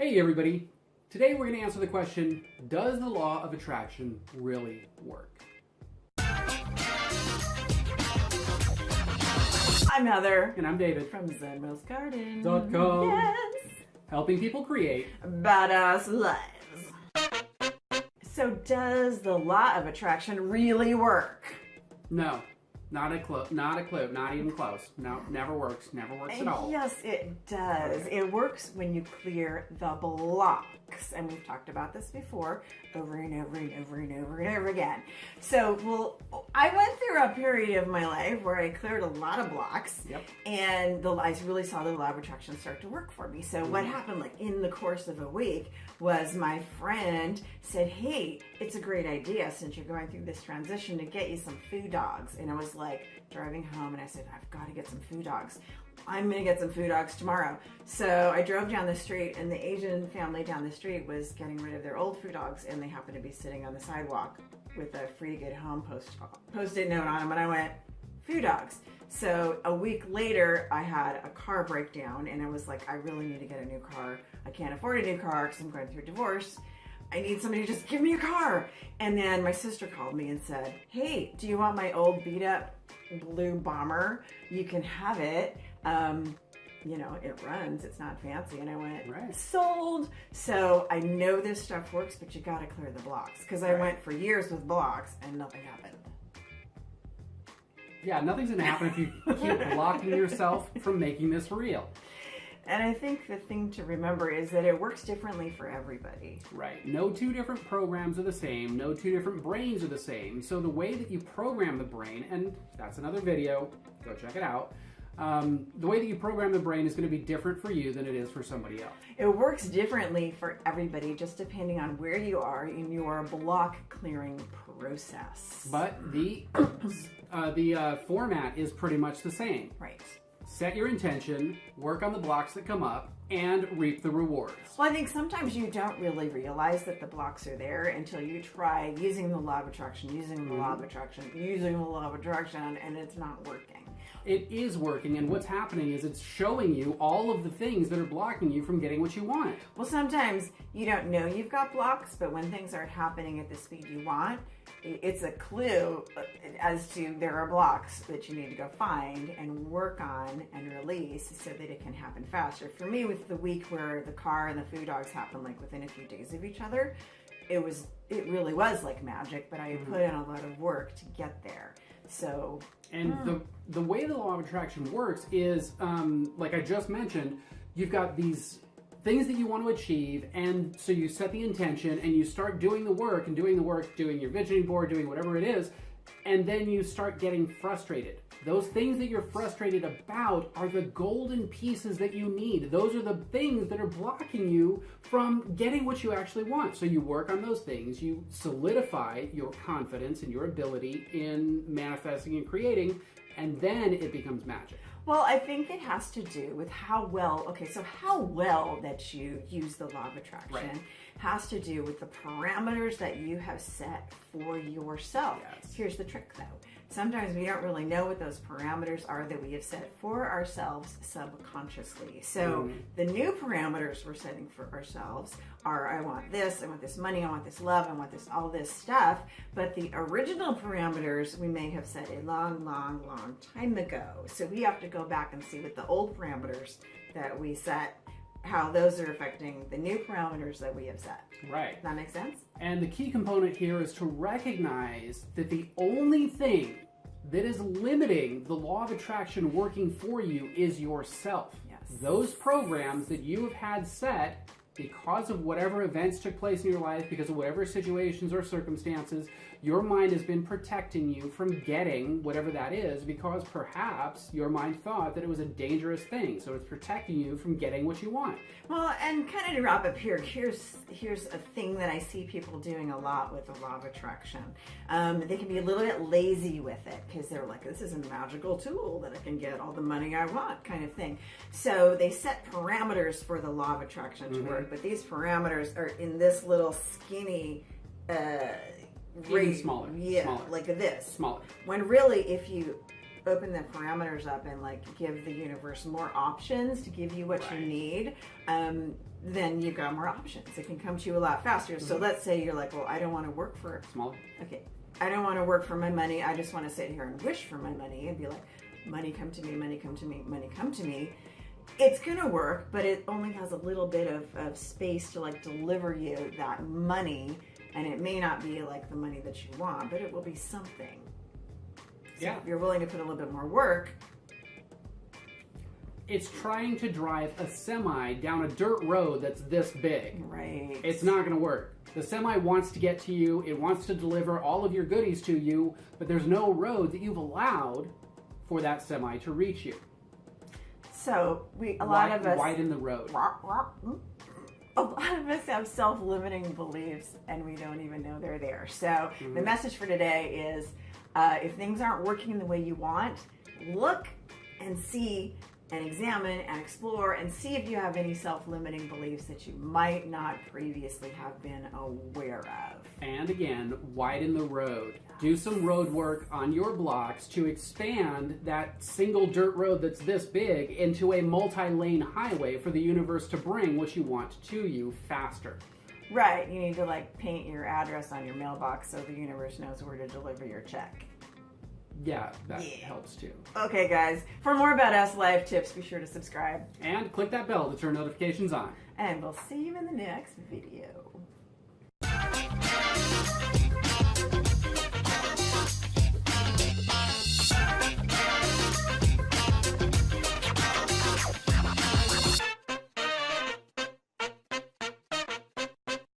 Hey everybody! Today we're going to answer the question, does the law of attraction really work? I'm Heather. And I'm David. From Zen Rose Garden. .com. Yes! Helping people create badass lives. So does the law of attraction really work? No. Not a clue. Not even close. No, never works at all. Yes, it does. Okay. It works when you clear the blocks. And we've talked about this before over and over and over and over and over again. So, I went through a period of my life where I cleared a lot of blocks. Yep. And I really saw the law of attraction start to work for me. So what happened like in the course of a week was my friend said, hey, it's a great idea since you're going through this transition to get you some food dogs. And I was like driving home and I said, I've got to get some food dogs. I'm going to get some food dogs tomorrow. So I drove down the street and the Asian family down the street was getting rid of their old food dogs and they happened to be sitting on the sidewalk with a free get home post-it note on them and I went, food dogs. So a week later I had a car breakdown and I was like, I really need to get a new car. I can't afford a new car because I'm going through a divorce. I need somebody to just give me a car. And then my sister called me and said, hey, do you want my old beat up blue bomber? You can have it. You know, it runs, it's not fancy. And I went, right. Sold. So I know this stuff works, but you got to clear the blocks because I went for years with blocks and nothing happened. Yeah, nothing's going to happen if you keep blocking yourself from making this real. And I think the thing to remember is that it works differently for everybody. Right. No two different programs are the same. No two different brains are the same. So the way that you program the brain, and that's another video, go check it out. The way that you program the brain is going to be different for you than it is for somebody else. It works differently for everybody just depending on where you are in your block clearing process. But the format is pretty much the same. Right. Set your intention, work on the blocks that come up, and reap the rewards. Well, I think sometimes you don't really realize that the blocks are there until you try using the law of attraction, using the law of attraction, and it's not working. It is working, and what's happening is it's showing you all of the things that are blocking you from getting what you want. Well, sometimes you don't know you've got blocks, but when things aren't happening at the speed you want, it's a clue as to there are blocks that you need to go find and work on and release so that it can happen faster. For me, with the week where the car and the food dogs happened like within a few days of each other, it really was like magic, but I put in a lot of work to get there. So, and the way the law of attraction works is, like I just mentioned, you've got these things that you want to achieve, and so you set the intention and you start doing the work, doing your visioning board, doing whatever it is, and then you start getting frustrated. Those things that you're frustrated about are the golden pieces that you need. Those are the things that are blocking you from getting what you actually want. So you work on those things, you solidify your confidence and your ability in manifesting and creating, and then it becomes magic. Well, I think it has to do with how well that you use the law of attraction has to do with the parameters that you have set for yourself. Yes. Here's the trick though. Sometimes we don't really know what those parameters are that we have set for ourselves subconsciously. So the new parameters we're setting for ourselves are, I want this money, I want this love, I want this, all this stuff. But the original parameters we may have set a long, long, long time ago. So we have to go back and see what the old parameters that we set, how those are affecting the new parameters that we have set. Right. Does that make sense? And the key component here is to recognize that the only thing that is limiting the law of attraction working for you is yourself. Yes. Those programs that you have had set because of whatever events took place in your life, because of whatever situations or circumstances, your mind has been protecting you from getting whatever that is because perhaps your mind thought that it was a dangerous thing. So it's protecting you from getting what you want. Well, and kind of to wrap up here, here's a thing that I see people doing a lot with the law of attraction. They can be a little bit lazy with it because they're like, this is a magical tool that I can get all the money I want kind of thing. So they set parameters for the law of attraction to work, but these parameters are in this little skinny Even smaller. Yeah, Smaller. like this. Smaller. When really, if you open the parameters up and like give the universe more options to give you what you need, then you've got more options. It can come to you a lot faster. So let's say you're like, well, I don't want to work for Smaller. Okay, I don't want to work for my money. I just want to sit here and wish for my money and be like, money come to me, money come to me, money come to me. It's gonna work, but it only has a little bit of space to like deliver you that money, and it may not be like the money that you want, but it will be something. So if you're willing to put a little bit more work. It's trying to drive a semi down a dirt road that's this big. Right. It's not going to work. The semi wants to get to you. It wants to deliver all of your goodies to you, but there's no road that you've allowed for that semi to reach you. So a lot of us widen the road. A lot of us have self-limiting beliefs, and we don't even know they're there. So the message for today is, if things aren't working the way you want, look and see and examine and explore and see if you have any self-limiting beliefs that you might not previously have been aware of. And again, widen the road. Do some road work on your blocks to expand that single dirt road that's this big into a multi-lane highway for the universe to bring what you want to you faster. Right. You need to like paint your address on your mailbox so the universe knows where to deliver your check. Yeah, that helps too. Okay, guys. For more About Us life tips, be sure to subscribe. And click that bell to turn notifications on. And we'll see you in the next video.